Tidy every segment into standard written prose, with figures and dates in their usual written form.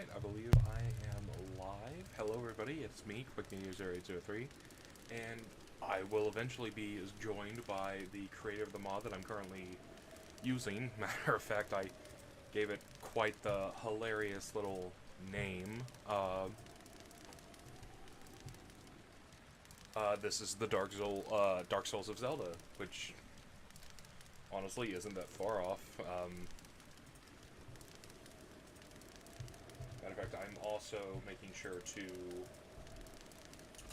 Alright, I believe I am live. Hello everybody, it's me, QuickMedia0803, and I will eventually be joined by the creator of the mod that I'm currently using. Matter of fact, I gave it quite the hilarious little name. This is the Dark Souls of Zelda, which honestly isn't that far off. Matter of fact, I'm also making sure to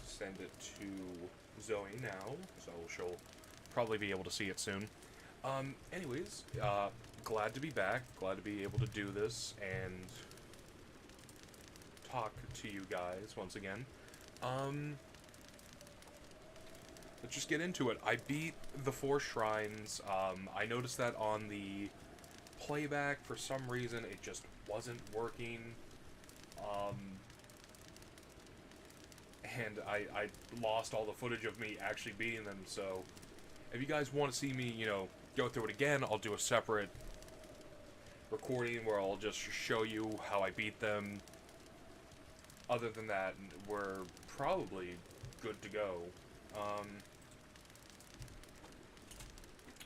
send it to Zoe now, so she'll probably be able to see it soon. Anyways, glad to be back, glad to be able to do this and talk to you guys once again. Let's just get into it. I beat the 4 shrines. I noticed that on the playback, for some reason, it just wasn't working. And I lost all the footage of me actually beating them, so if you guys want to see me, you know, go through it again, I'll do a separate recording where I'll just show you how I beat them. Other than that, we're probably good to go.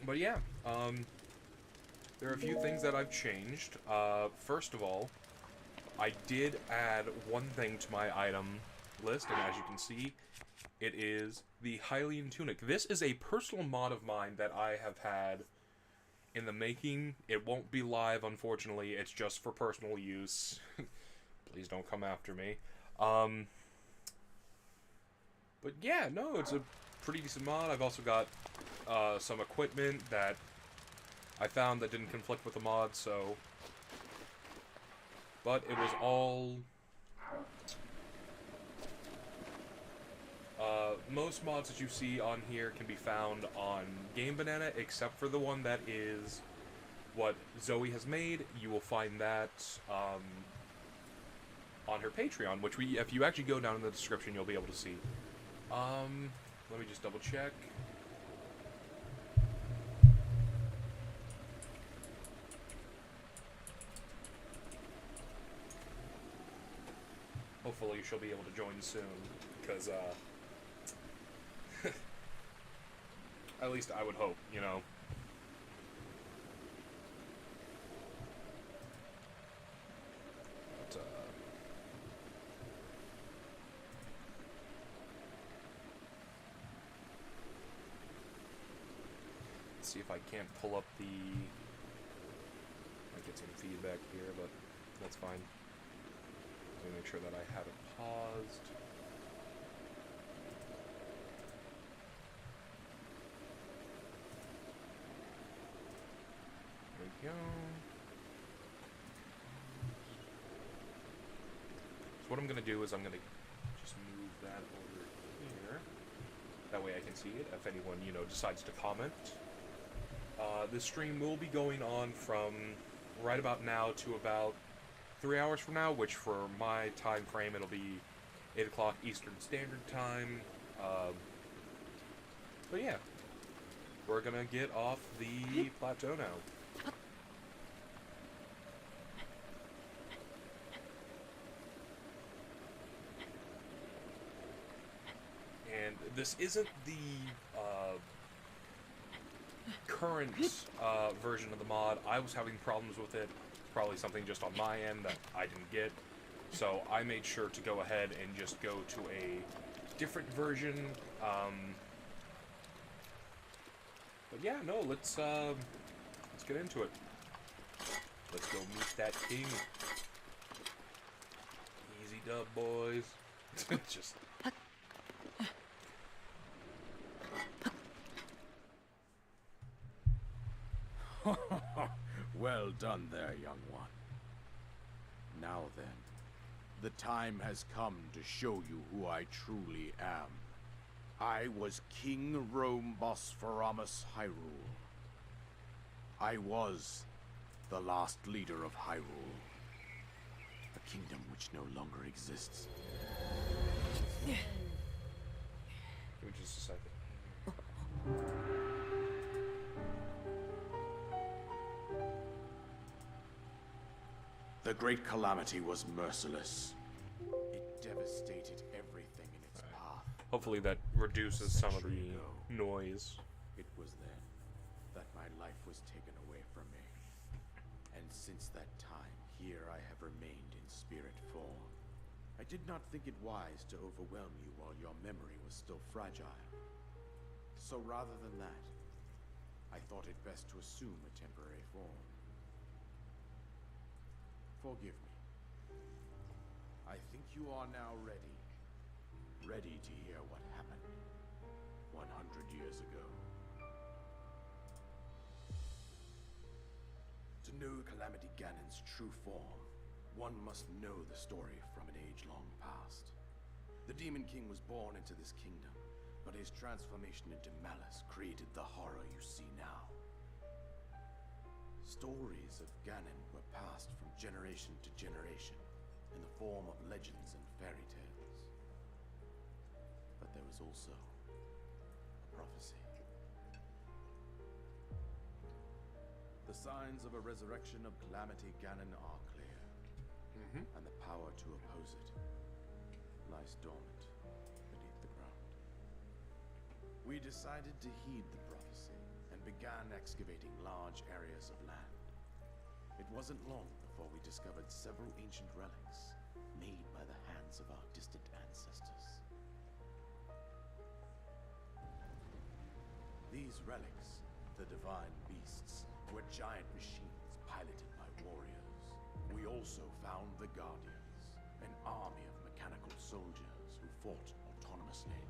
But yeah, there are a few things that I've changed. First of all, I did add one thing to my item list, and as you can see, it is the Hylian Tunic. This is a personal mod of mine that I have had in the making. It won't be live, unfortunately. It's just for personal use. Please don't come after me. But yeah, no, it's a pretty decent mod. I've also got some equipment that I found that didn't conflict with the mod, so... But it was all... most mods that you see on here can be found on Game Banana, except for the one that is what Zoe has made. You will find that on her Patreon, which if you actually go down in the description, you'll be able to see. Let me just double check. Hopefully she'll be able to join soon, because, at least I would hope, you know. But, let's see if I can't pull up the... Might get some feedback here, but that's fine. Let me make sure that I have it paused. There we go. So what I'm going to do is I'm going to just move that over here. That way I can see it if anyone, you know, decides to comment. This stream will be going on from right about now to about 3 hours from now, which for my time frame it'll be 8 o'clock Eastern Standard Time. But yeah, we're gonna get off the plateau now. And this isn't the current version of the mod. I was having problems with it. Probably something just on my end that I didn't get, so I made sure to go ahead and just go to a different version. But yeah, no, let's get into it. Let's go meet that king. Easy dub, boys. Just well done there, young one. Now then, the time has come to show you who I truly am. I was King Rhoam Bosphoramos Hyrule. I was the last leader of Hyrule, a kingdom which no longer exists. give me just a second. The Great Calamity was merciless. It devastated everything in its path. Hopefully that reduces some of the noise. It was then that my life was taken away from me. And since that time, here I have remained in spirit form. I did not think it wise to overwhelm you while your memory was still fragile. So rather than that, I thought it best to assume a temporary form. Forgive me. I think you are now ready. Ready to hear what happened 100 years ago. To know Calamity Ganon's true form, one must know the story from an age-long past. The Demon King was born into this kingdom, but his transformation into malice created the horror you see now. Stories of Ganon were passed from generation to generation in the form of legends and fairy tales. But there was also a prophecy. The signs of a resurrection of Calamity Ganon are clear, and the power to oppose it lies dormant beneath the ground. We decided to heed the prophecy and began excavating large areas of land. It wasn't long before we discovered several ancient relics made by the hands of our distant ancestors. These relics, the divine beasts, were giant machines piloted by warriors. We also found the Guardians, an army of mechanical soldiers who fought autonomously.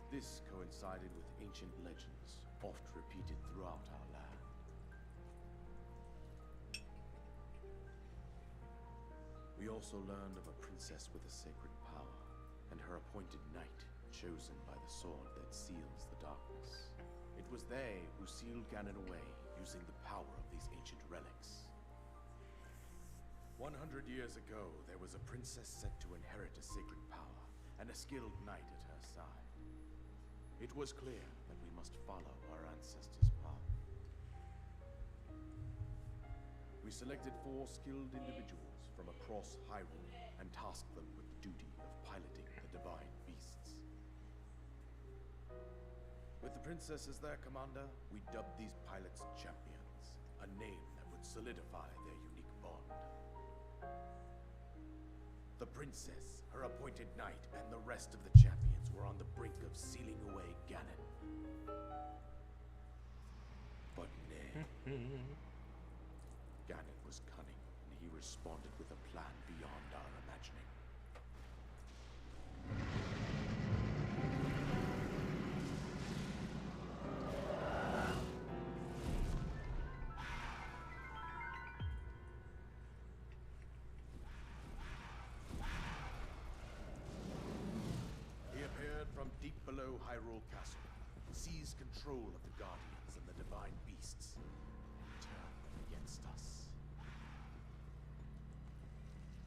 This coincided with ancient legends, oft repeated throughout our land. We also learned of a princess with a sacred power, and her appointed knight, chosen by the sword that seals the darkness. It was they who sealed Ganon away, using the power of these ancient relics. 100 years ago, there was a princess set to inherit a sacred power, and a skilled knight at her side. It was clear that we must follow our ancestors' path. We selected 4 skilled individuals from across Hyrule and tasked them with the duty of piloting the divine beasts. With the princess as their commander, we dubbed these pilots champions, a name that would solidify their unique bond. The princess, her appointed knight, and the rest of the champions were on the brink of sealing away Ganon. But nay. Ganon was cunning, and he responded with a plan beyond our imagining. He appeared from deep below Hyrule Castle, seized control of the Guardians and the divine beasts, and turned them against us.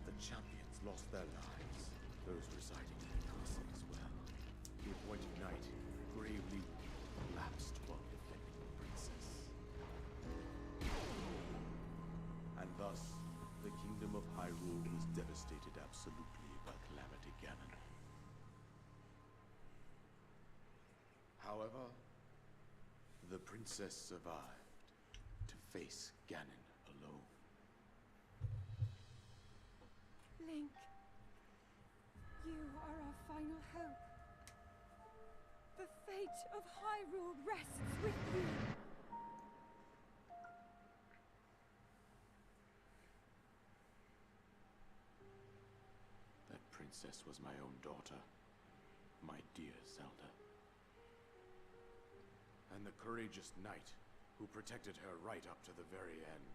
The champions lost their lives, those residing in the castle as well. The appointed knight, gravely collapsed while defending the princess. And thus, the kingdom of Hyrule was devastated absolutely by Calamity Ganon. However, the princess survived to face Ganon alone. Link, you are our final hope. The fate of Hyrule rests with you. That princess was my own daughter, my dear Zelda. And the courageous knight who protected her right up to the very end.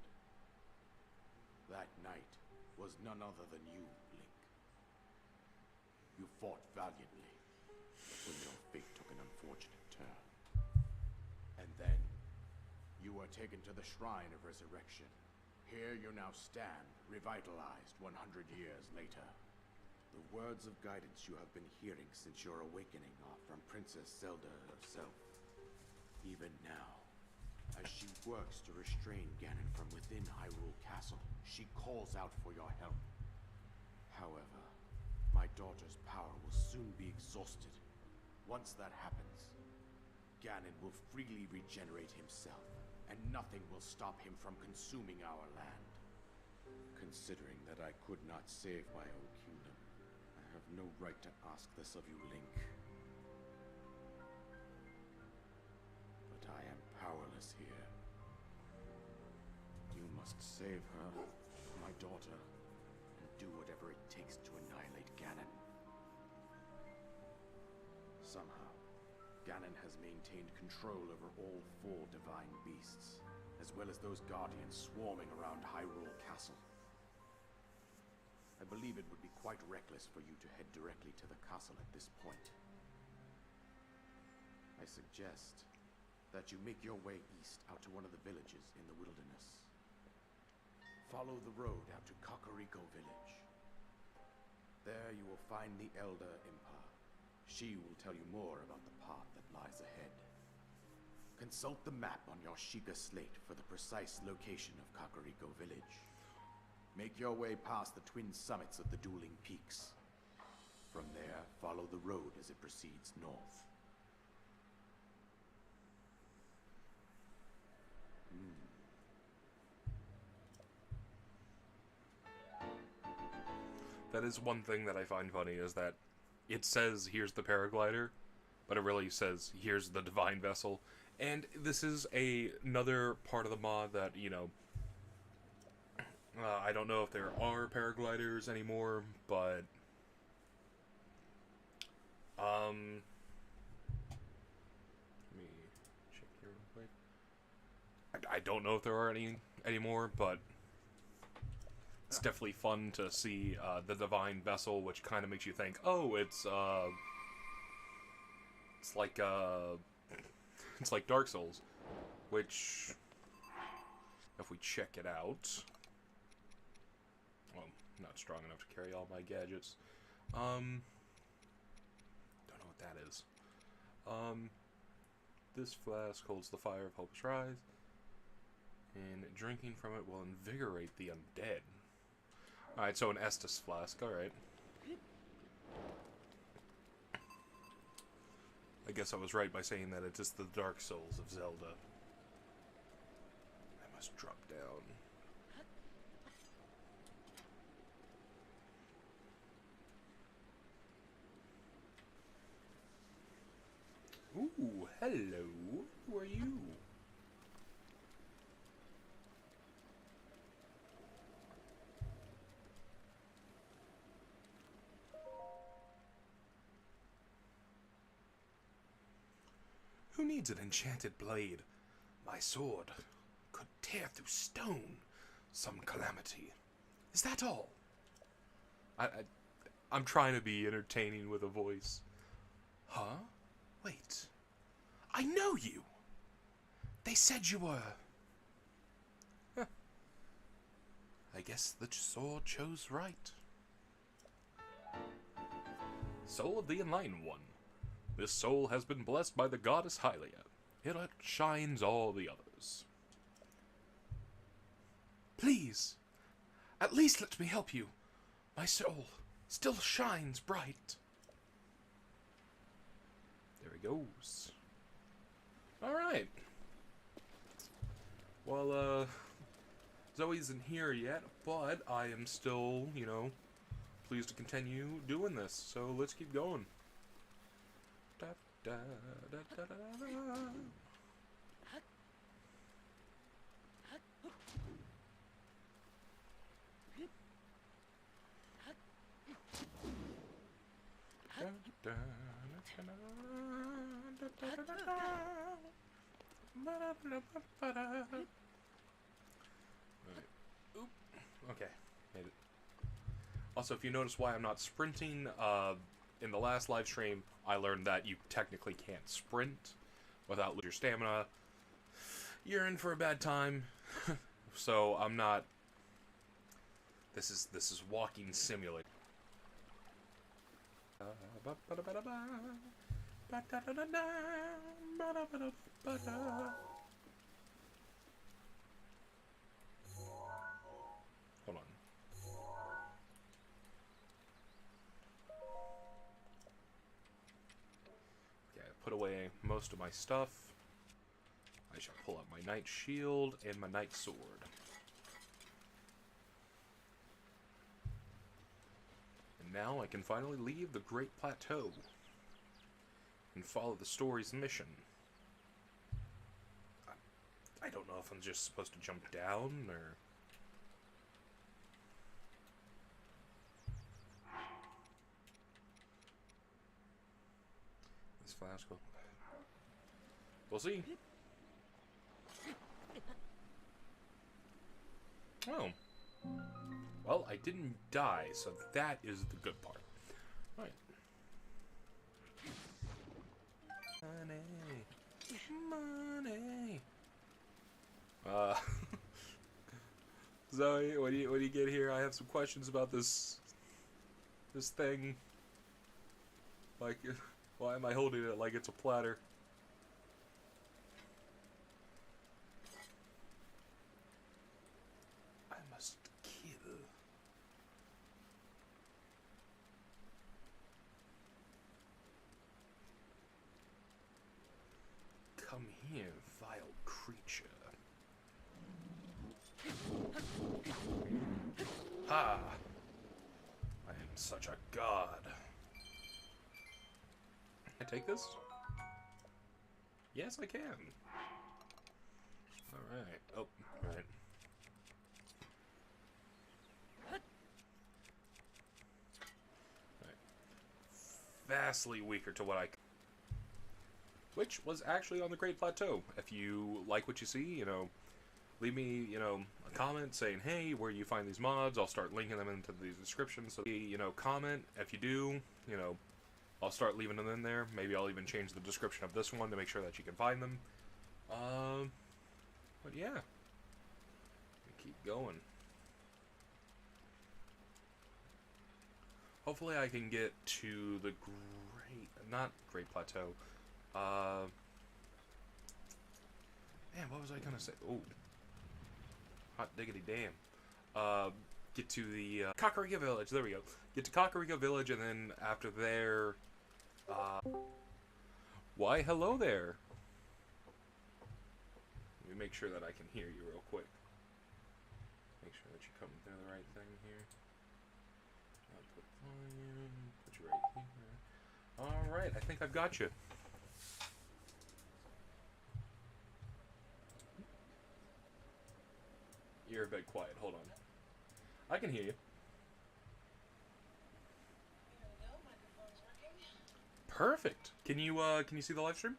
That knight was none other than you, Link. You fought valiantly when your fate took an unfortunate turn. And then, you were taken to the Shrine of Resurrection. Here you now stand, revitalized 100 years later. The words of guidance you have been hearing since your awakening are from Princess Zelda herself. Even now, As she works to restrain Ganon from within Hyrule Castle, she calls out for your help. However, my daughter's power will soon be exhausted. Once that happens, Ganon will freely regenerate himself, and nothing will stop him from consuming our land. Considering that I could not save my own kingdom, I have no right to ask this of you, Link. But I am powerless here. You must save her, my daughter, and do whatever it takes to annihilate Ganon. Somehow, Ganon has maintained control over all 4 divine beasts, as well as those guardians swarming around Hyrule Castle. I believe it would be quite reckless for you to head directly to the castle at this point. I suggest that you make your way east out to one of the villages in the wilderness. Follow the road out to Kakariko Village. There you will find the Elder Impa. She will tell you more about the path that lies ahead. Consult the map on your Sheikah slate for the precise location of Kakariko Village. Make your way past the twin summits of the dueling peaks. From there, follow the road as it proceeds north. That is one thing that I find funny, is that it says, here's the paraglider, but it really says, here's the divine vessel. And this is another part of the mod that, you know, I don't know if there are paragliders anymore, but let me check here real quick. I don't know if there are any anymore, but it's definitely fun to see the divine vessel, which kind of makes you think, oh, it's like Dark Souls, which if we check it out. Well, not strong enough to carry all my gadgets. Don't know what that is. This flask holds the fire of Hope's Rise, and drinking from it will invigorate the undead. Alright, so an Estus flask, alright. I guess I was right by saying that it is the Dark Souls of Zelda. I must drop down. Ooh, hello. Who are you? Who needs an enchanted blade? My sword could tear through stone. Some calamity. Is that all? I'm trying to be entertaining with a voice. Huh? Wait. I know you! They said you were... Huh. I guess the sword chose right. Soul of the Enlightened One. This soul has been blessed by the goddess Hylia. It outshines all the others. Please, at least let me help you. My soul still shines bright. There he goes. Alright. Well, Zoe isn't here yet, but I am still, you know, pleased to continue doing this. So let's keep going. Da, da, da, da, da, da. Okay, made it. Also, if you notice why I'm not sprinting, in the last live stream, I learned that you technically can't sprint without losing your stamina. You're in for a bad time. So I'm not. This is walking simulator. put away most of my stuff. I shall pull out my knight shield and my knight sword. And now I can finally leave the Great Plateau and follow the story's mission. I don't know if I'm just supposed to jump down, or... This flask... We'll see. Oh. Well, I didn't die, so that is the good part. Alright. Money. Zoe, what do you get here? I have some questions about this thing. Like, why am I holding it like it's a platter? I must kill. Come here, vile creature. Ha! I am such a god. Can I take this? Yes, I can. Alright. Oh, alright. Vastly weaker to what I... Which was actually on the Great Plateau. If you like what you see, you know, leave me, you know, a comment saying, hey, where you find these mods. I'll start linking them into the description. So, you know, comment. If you do, you know, I'll start leaving them in there. Maybe I'll even change the description of this one to make sure that you can find them. But yeah. Keep going. Hopefully I can get to the not Great Plateau. Man, what was I gonna say? Oh. Hot diggity damn. Get to the Kakariko Village. There we go. Get to Kakariko Village, and then after there, why, hello there. Let me make sure that I can hear you real quick. Make sure that you're coming through the right thing here. Output volume. Put you right here. Alright, I think I've got you. You're a bit quiet. Hold on. I can hear you. Perfect. Can you see the live stream?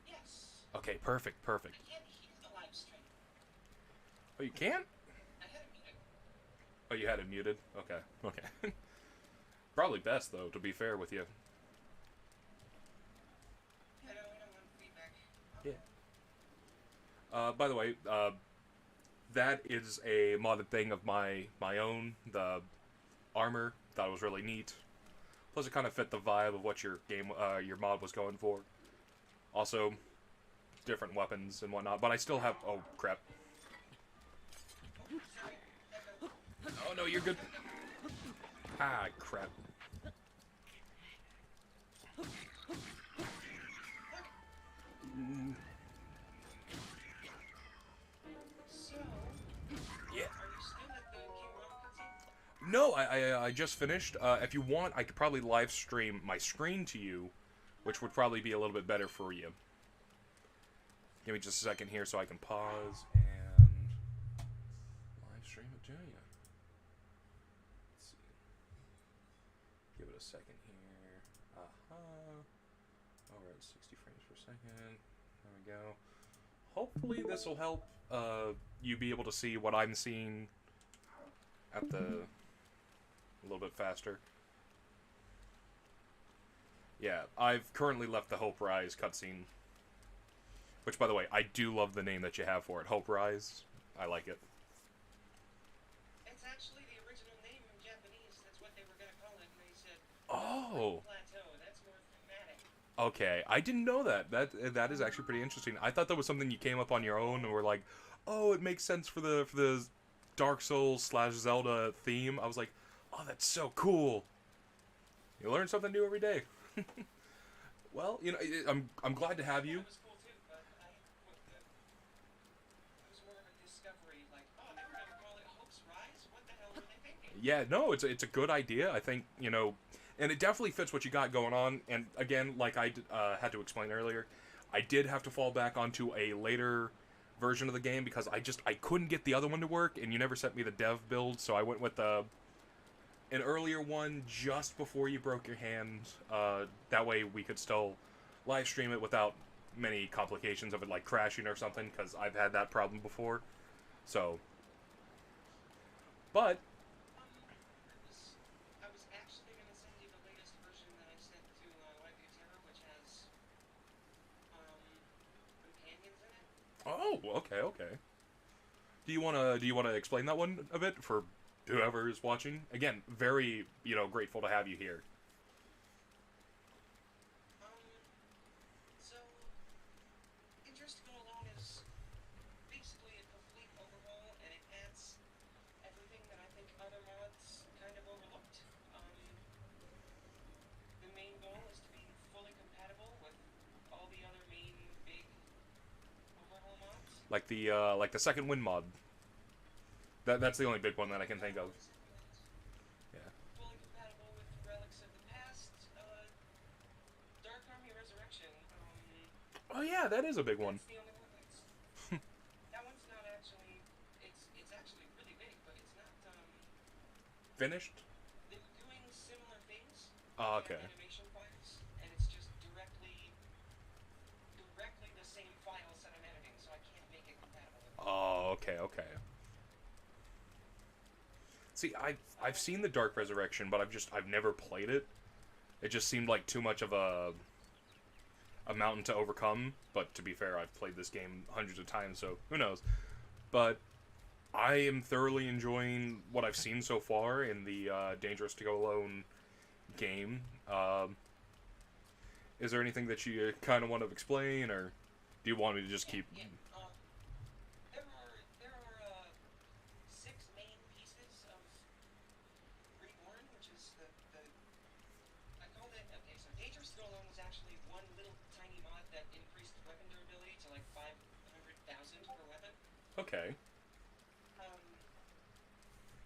Yes. Okay, perfect, perfect. I can't hear the live stream. Oh, you can't? I had it muted. Oh, you had it muted? Okay, okay. Probably best, though, to be fair with you. I don't want feedback. Yeah. By the way, that is a modded thing of my own. The armor, thought it was really neat. Plus, it kind of fit the vibe of what your your mod was going for. Also, different weapons and whatnot. But I still have. Oh crap! Oh no, you're good. Ah crap. So, Yeah. are you still at the King Rhoam cutscene? No, I just finished. If you want, I could probably live stream my screen to you, which would probably be a little bit better for you. Give me just a second here so I can pause and live stream it to you. Let's see. Give it a second here. Oh, we're at 60 frames per second. There we go. Hopefully this will help you be able to see what I'm seeing at the... a little bit faster. Yeah, I've currently left the Hope Rise cutscene. Which, by the way, I do love the name that you have for it. Hope Rise. I like it. It's actually the original name in Japanese. That's what they were going to call it, and they said, Oh. Plateau. That's more thematic. Okay, I didn't know that. That is actually pretty interesting. I thought that was something you came up on your own and were like, oh, it makes sense for the Dark Souls / Zelda theme. I was like, oh, that's so cool. You learn something new every day. Well, you know, I'm glad to have you. It was cool too, but it was more of a discovery. Like, oh, they were gonna call it Hope's Rise. What the hell were they thinking? Yeah, no, it's a good idea. I think, you know, and it definitely fits what you got going on. And again, like I had to explain earlier, I did have to fall back onto a later version of the game because I couldn't get the other one to work, and you never sent me the dev build, so I went with an earlier one just before you broke your hand. That way we could still live stream it without many complications of it like crashing or something, because I've had that problem before. So, but I was actually gonna send you the latest version that I sent to Live View Terror, which has companions in it. oh, okay. Do you wanna explain that one a bit for whoever is watching? Again, very, you know, grateful to have you here. So Interest to Go Alone is basically a complete overhaul, and it adds everything that I think other mods kind of overlooked. The main goal is to be fully compatible with all the other main big overhaul mods. Like the second wind mod. That's the only big one that I can think of. Yeah. Fully compatible with Relics of the Past, Dark Army Resurrection. Oh yeah, that is a big one. That's the only one that's that one's not actually. It's actually really big, but it's not. Finished? They were doing similar things. Oh, in okay. Animation files, and it's just directly the same files that I'm editing, so I can't make it compatible with it. Oh, okay. See, I've seen the Dark Resurrection, but I've never played it. It just seemed like too much of a mountain to overcome. But to be fair, I've played this game hundreds of times, so who knows. But I am thoroughly enjoying what I've seen so far in the Dangerous to Go Alone game. Is there anything that you kind of want to explain, or do you want me to just keep? Yeah. There are 6 main pieces of Reborn, which is the I called it. Okay, so Dangerous to Go Alone was actually one little tiny mod that increased weapon durability to like 500,000 per weapon. Okay.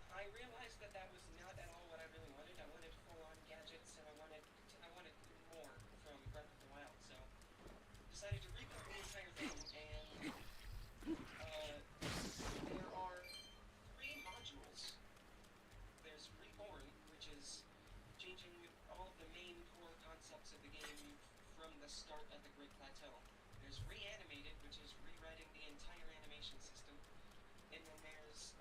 I realized that that was not at all what I really wanted. I wanted full-on gadgets, and I wanted more from Breath of the Wild. So decided to rebuild the entire thing, and there are 3 modules. There's Reborn, which is changing all of the main core concepts of the game from the start of the Great Plateau. There's Reanimated, which is rewriting the entire animation system. And then there's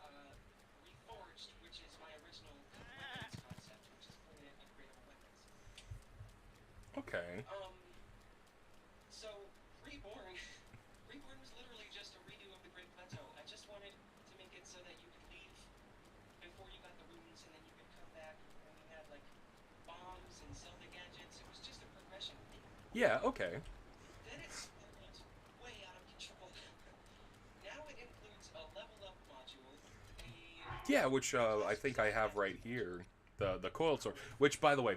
Reforged, which is my original weapons concept, which is fully upgradable weapons. Okay. So Reborn was literally just a redo of the Great Plateau. I just wanted to make it so that you could leave before you got the runes, and then you could come back when you had like bombs and Zelda gadgets. It was just a progression. Yeah. Okay. Then it spiraled way out of control. Now it includes a level up module, Yeah, which I think I have right here, the coil sword. Which, by the way,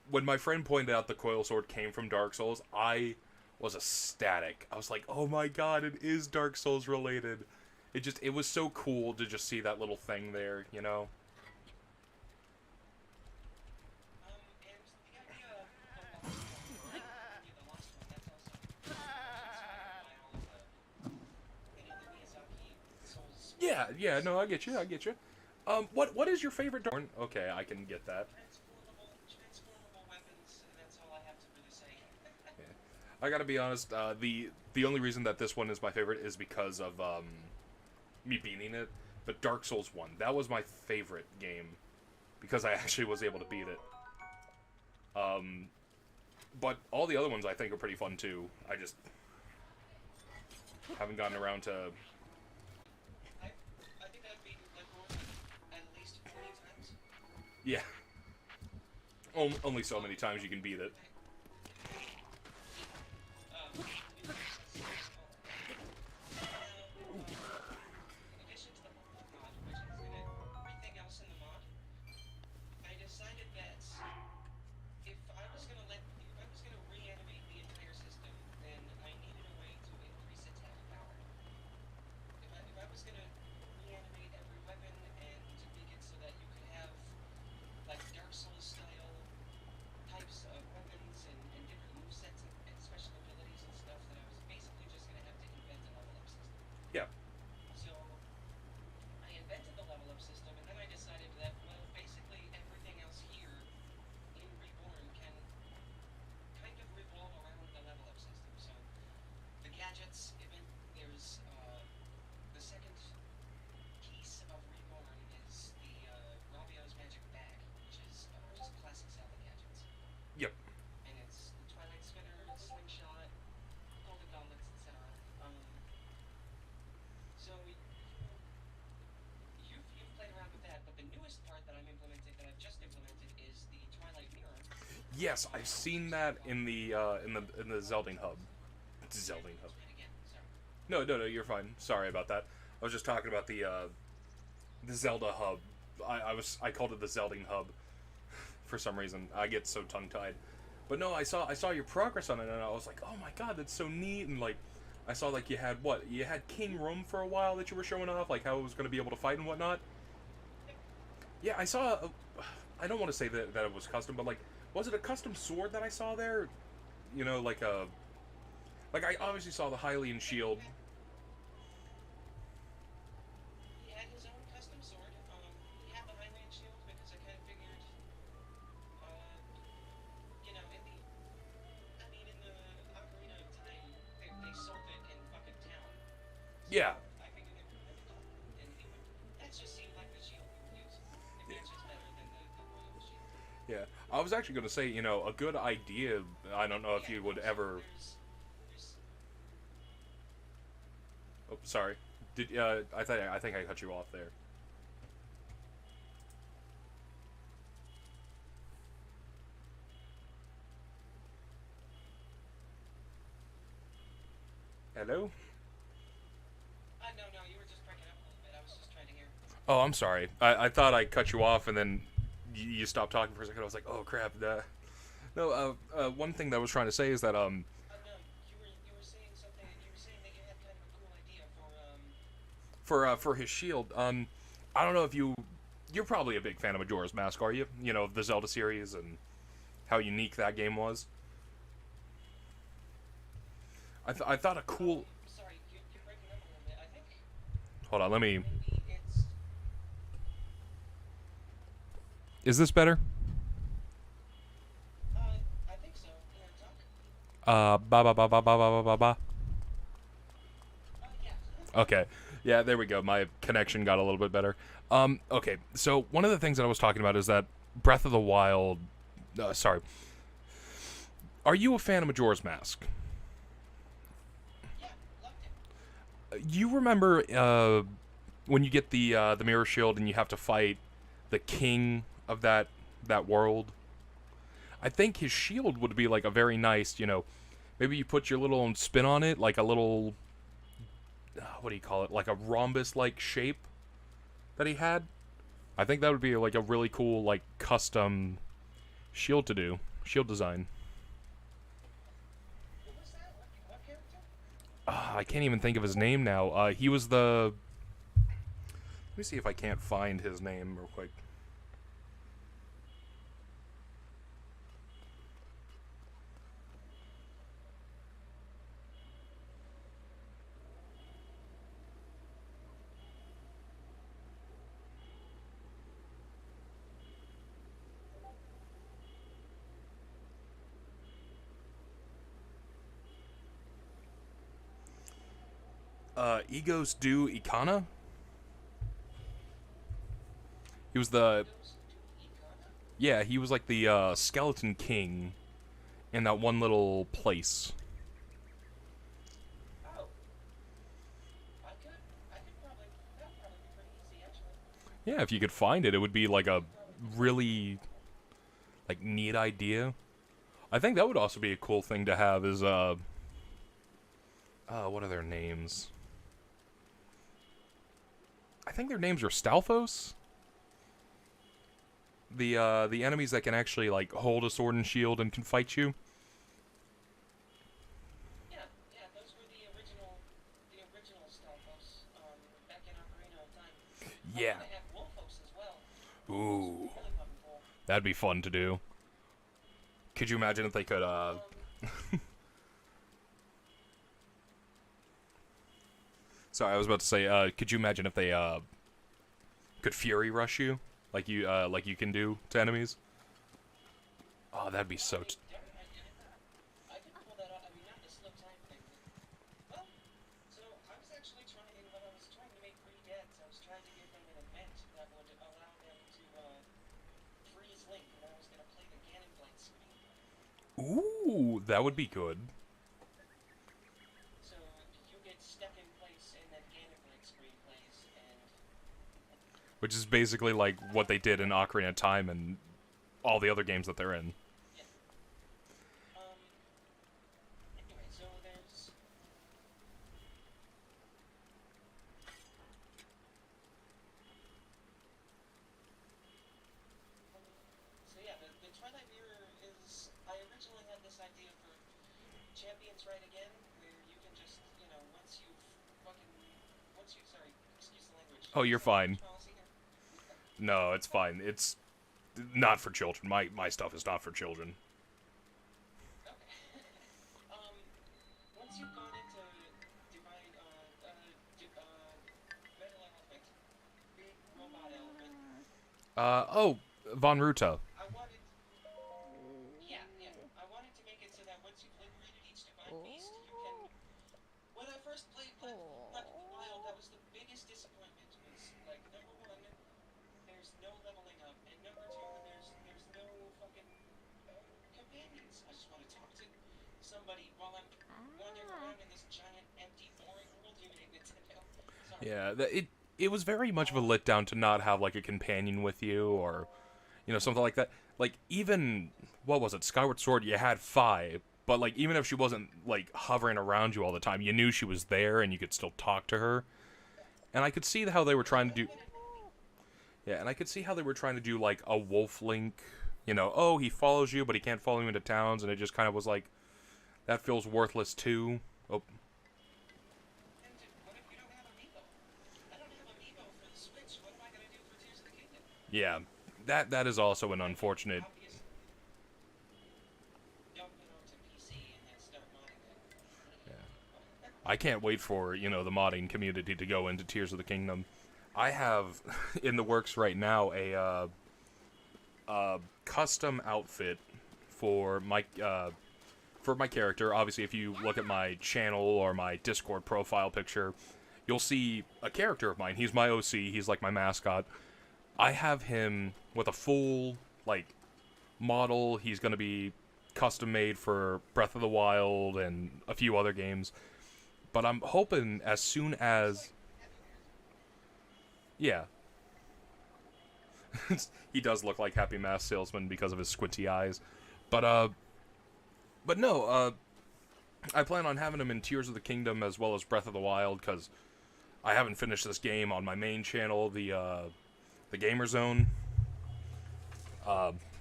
when my friend pointed out the coil sword came from Dark Souls, I was ecstatic. I was like, oh my god, it is Dark Souls related. It was so cool to just see that little thing there, you know? and the idea of the Lost One, that's also inspired by all of any of the Miyazaki Souls. Yeah, no, I get you. What is your favorite Dark? Okay, I can get that. Transformable weapons, and that's all I have to really say. I gotta be honest, the only reason that this one is my favorite is because of me beating it. But Dark Souls 1, that was my favorite game because I actually was able to beat it. But all the other ones I think are pretty fun too. I just haven't gotten around to. I think I've beaten Bloodborne at least 20 times. Yeah. Only so many times you can beat it. In addition to the mod, which included everything else in the mod, I decided that if I was gonna let Yes, I've seen that in the Zelding hub. Zelding hub. Again, sorry. No, you're fine. Sorry about that. I was just talking about the Zelda hub. I called it the Zelding hub for some reason. I get so tongue tied. But no, I saw your progress on it, and I was like, oh my god, that's so neat. And like, I saw like you had King Rhoam for a while that you were showing off, like how it was going to be able to fight and whatnot. Yeah, I saw. I don't want to say that it was custom, but like, was it a custom sword that I saw there? You know, like I obviously saw the Hylian shield. He had his own custom sword. He had the Highland shield because I kind of figured, you know, in the Ocarina of Time, they sold it in fucking town. So Yeah. I figured they would rip it up, and that just seemed like the shield we would use. It matches better than the royal shield. Yeah, I was actually going to say, you know, a good idea. I don't know if you would ever. Oh, sorry. Did I think I cut you off there. Hello? No, you were just breaking up a little bit. I was just trying to hear. Oh, I'm sorry. I thought I cut you off and then you stopped talking for a second. I was like, oh crap. No, one thing that I was trying to say is that No, you were saying something. You were saying that you had kind of a cool idea for his shield. I don't know if you're probably a big fan of Majora's Mask, are you? You know, the Zelda series and how unique that game was. I thought a cool. Sorry, you're breaking up a little bit. I think Hold on, let me. maybe it's. Is this better? I think so. You want to talk? Ba ba ba ba ba ba ba ba. Yeah. Okay. Yeah, there we go. My connection got a little bit better. Okay. So one of the things that I was talking about is that Breath of the Wild. Sorry. Are you a fan of Majora's Mask? Yeah, loved it. You remember when you get the mirror shield and you have to fight the king of that world? I think his shield would be like a very nice, you know, maybe you put your little own spin on it, like a little, what do you call it, like a rhombus-like shape that he had. I think that would be like a really cool, like, custom shield shield design. Who was that? What character? I can't even think of his name now. He was the... Let me see if I can't find his name real quick. Egos do Ikana? He was the... Yeah, he was like the skeleton king in that one little place. Oh. I could probably, that would probably be pretty easy, actually. Yeah, if you could find it, it would be like a really, like, neat idea. I think that would also be a cool thing to have is, what are their names? I think their names are Stalfos? The enemies that can actually, like, hold a sword and shield and can fight you. Yeah, those were the original Stalfos, back in Ocarina of Time. Yeah. They had Wolfos as well. Ooh. Really fucking cool. That'd be fun to do. Could you imagine if they could, Sorry, I was about to say, could you imagine if they, could Fury Rush you? Like you can do to enemies? Oh, that'd be so... I could pull that off. I mean, not the slow time thing. Well, so I was actually trying, when I was trying to make 3 deads, I was trying to give them an event that would allow them to freeze Link, and I was going to play the Ganonblade screenplay. Ooh, that would be good. So you get stuck in place, and then Ganonblade screenplays, and Which is basically like what they did in Ocarina of Time and all the other games that they're in. Champions Right again, where you can just, you know, sorry, excuse the language. Oh, you're fine. Policy here. No, it's fine. It's not for children. My stuff is not for children. Okay. Once you've gone into divine, metal elephant, big robot elephant. Oh, Von Ruta. I wanted to make it so that once you've liberated each divine beast, you can. When I first played Breath of the Wild, that was the biggest disappointment. Was like number one, there's no leveling up, and number two, there's no fucking companions. I just want to talk to somebody while I'm wandering around in this giant, empty, boring world you made, Nintendo. Sorry. Yeah, it was very much of a letdown to not have like a companion with you, or something like that. Like even what was it, Skyward Sword? You had Fi, but like even if she wasn't like hovering around you all the time, you knew she was there and you could still talk to her. And I could see how they were trying to do. Yeah, and I could see how they were trying to do like a Wolf Link. Oh, he follows you, but he can't follow you into towns, and it just kind of was like, that feels worthless too. Oh. What if you don't have Amiibo? I don't have Amiibo for the Switch. What am I gonna do for Tears of the Kingdom? Yeah, that is also an unfortunate. Dump it onto PC and then start modding it. Yeah. I can't wait for the modding community to go into Tears of the Kingdom. I have in the works right now a custom outfit for my character. Obviously, if you look at my channel or my Discord profile picture, you'll see a character of mine. He's my OC. He's like my mascot. I have him with a full like model. He's going to be custom made for Breath of the Wild and a few other games. But I'm hoping as soon as yeah. He does look like Happy Mask Salesman because of his squinty eyes. But no, I plan on having him in Tears of the Kingdom as well as Breath of the Wild, because I haven't finished this game on my main channel, the Gamer Zone.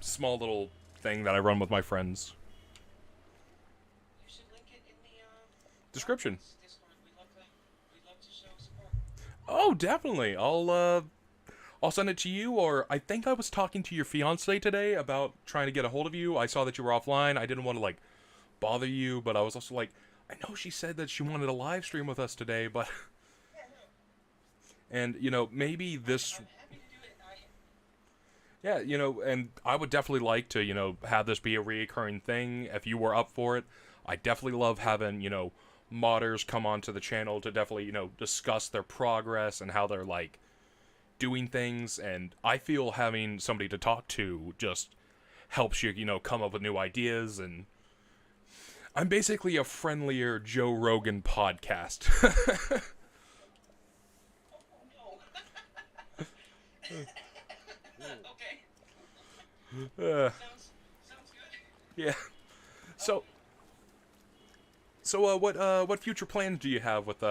Small little thing that I run with my friends. You should link it in the Description. Discord. We'd love to show support. Oh, definitely. I'll send it to you, or I think I was talking to your fiance today about trying to get a hold of you. I saw that you were offline. I didn't want to like bother you, but I was also like, I know she said that she wanted a live stream with us today, but and maybe this. I'm happy to do it. Yeah, and I would definitely like to, have this be a reoccurring thing if you were up for it. I definitely love having, modders come onto the channel to definitely, discuss their progress and how they're, like, doing things. And I feel having somebody to talk to just helps you, come up with new ideas. And I'm basically a friendlier Joe Rogan podcast. Okay. Sounds good. Yeah. So what future plans do you have with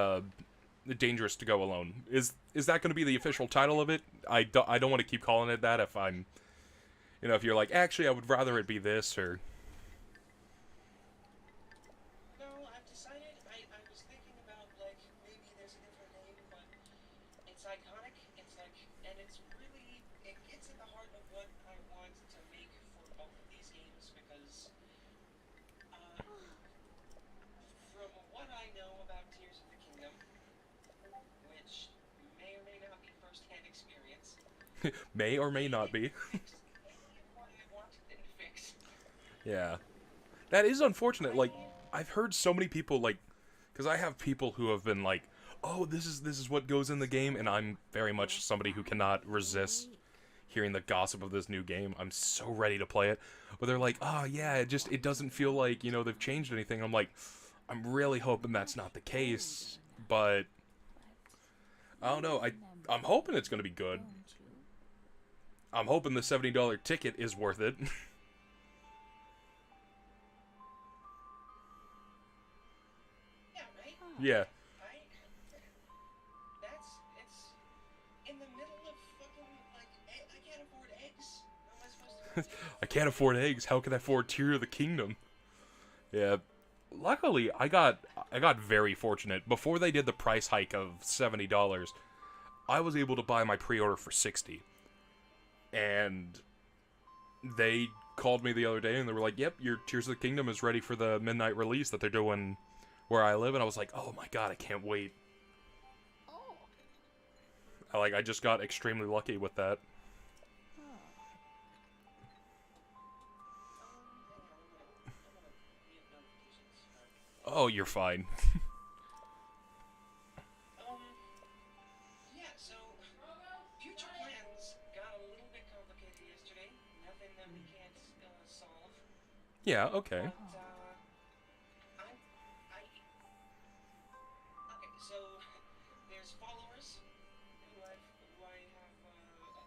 Dangerous to Go Alone? Is that going to be the official title of it? I don't want to keep calling it that if I'm if you're like, actually I would rather it be this, or No, I've decided. I was thinking about like maybe there's a different name, but it's iconic. It's like, and it's really, it gets at the heart of what I want to make for both of these games, because from what I know about Tears of the Kingdom, which may or may not be first-hand experience, may or may not be. what I wanted them to fix. Yeah. That is unfortunate. Like, I've heard so many people, like, because I have people who have been like, oh, this is what goes in the game, and I'm very much somebody who cannot resist hearing the gossip of this new game. I'm so ready to play it. But they're like, oh, yeah, it doesn't feel like, they've changed anything. I'm like, I'm really hoping that's not the case, but I don't know. I'm hoping it's going to be good. I'm hoping the $70 ticket is worth it. Yeah, right? Yeah. It's in the middle of fucking, like, I can't afford eggs. How am I supposed to I can't afford eggs. How can I afford Tear of the Kingdom? Yeah. luckily, I got very fortunate. Before they did the price hike of $70, I was able to buy my pre-order for $60. And they called me the other day and they were like, "Yep, your Tears of the Kingdom is ready for the midnight release that they're doing where I live." And I was like, "Oh my god, I can't wait." I just got extremely lucky with that. Oh, you're fine. Yeah, so future plans got a little bit complicated yesterday. Nothing that we can't solve. Yeah, okay. But okay. So there's followers who I have a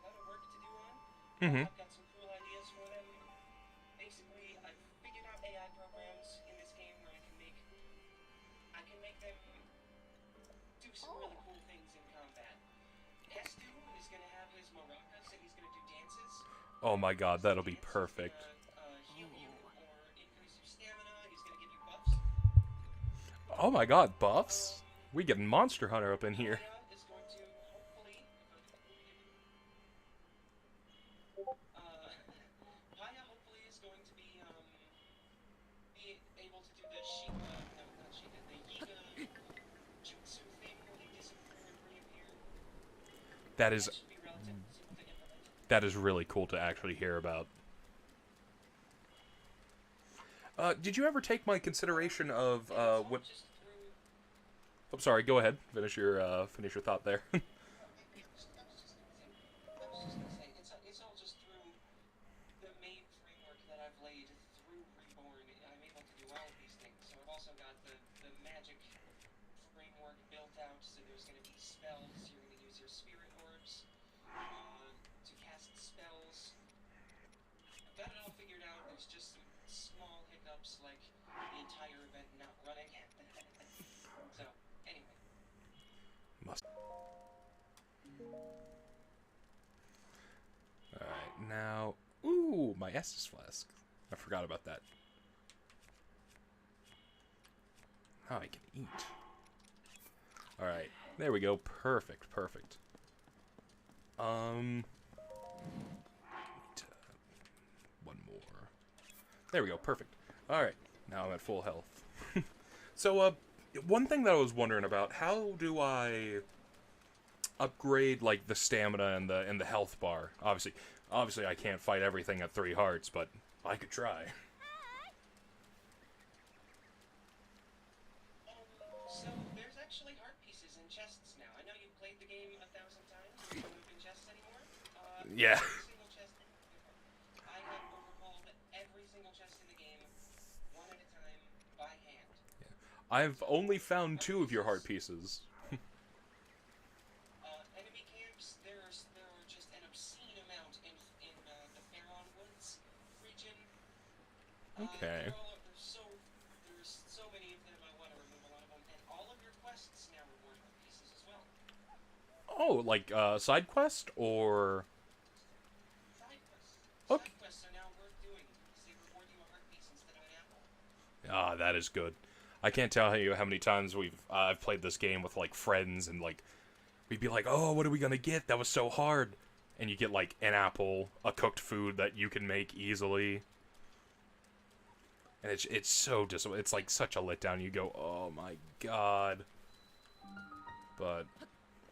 lot of work to do on. Mm-hmm. I've got some cool ideas for them. Basically, I've figured out AI programs in this game where I can make them do some really cool things in combat. Estu is gonna have his maracas and he's gonna do dances. Oh my god, that'll be perfect. Heal you or increase your stamina. He's gonna give you buffs. Oh my god, buffs? We getting Monster Hunter up in here. Paya is going to hopefully, Paya hopefully is going to be able to do the the Yiga jutsu thing where they disappear and reappear. That is Should be relatively simple to implement. that is really cool to actually hear about. Did you ever take my consideration of what? Just through I'm sorry. Go ahead. Finish your thought there. I was just gonna say, it's all just through the main framework that I've laid through Reborn. I'm able to do all of these things. So I've also got the magic framework built out. So there's going to be spells. You're going to use your spirit orbs to cast spells. I've got it all figured out. There's just some small hiccups, like the entire event not running. So anyway. Must. All right, now. Ooh, my Estus flask. I forgot about that. Now I can eat. All right, there we go. Perfect, perfect. One more. There we go. Perfect. All right, now I'm at full health. So, one thing that I was wondering about: how do I upgrade like the stamina and the health bar? Obviously, I can't fight everything at 3 hearts, but I could try. So there's actually heart pieces in chests now. I know you played the game 1,000 times. You don't open chests anymore. Yeah. Every single chest. I have overhauled every single chest in the game, one at a time, by hand. I've only found 2 of your heart pieces. Enemy camps. There are just an obscene amount in the Faron Woods region. Okay. There's so many of them. I want to remove a lot of them, and all of your quests now reward heart pieces as well. Oh, like side quest or? Side quests. Okay. Side quests are now worth doing because they reward you a heart piece instead of an apple. Ah, that is good. I can't tell you how many times I've played this game with like friends and like we'd be like, "Oh, what are we gonna get? That was so hard," and you get like an apple, a cooked food that you can make easily, and it's so it's like such a letdown. You go, "Oh my god," but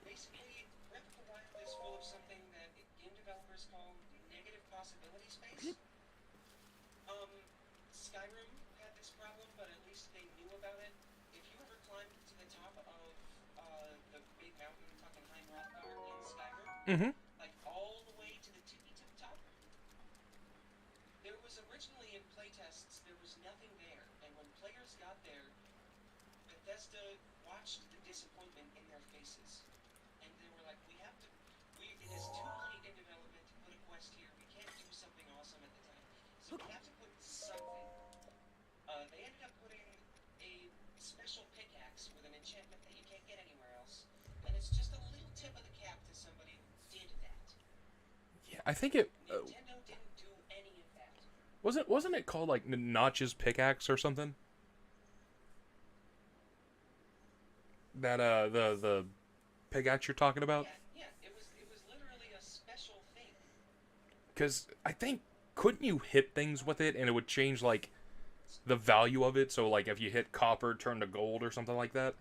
Basically, Breath of the Wild is full of something that game developers call negative possibility space. Skyrim had this problem, but at least they knew about it. If you ever climbed to the top of the big mountain fucking Heim Rothgar in Skyrim, like all the way to the tippy tip top, there was originally in playtests there was nothing there, and when players got there, Bethesda watched the disappointment in their faces, and they were like, it is too late in development to put a quest here. We can't do something awesome at the time, so we have to put something. They ended up putting a special pickaxe with an enchantment that you can't get anywhere else, and it's just a little tip of the cap to somebody who did that. yeah, I think it Nintendo didn't do any of that. wasn't it called like Notch's pickaxe or something? That the pickaxe you're talking about? Yeah, yeah. It was literally a special thing. Because I think, couldn't you hit things with it and it would change, like, the value of it? So, like, if you hit copper, turn to gold or something like that?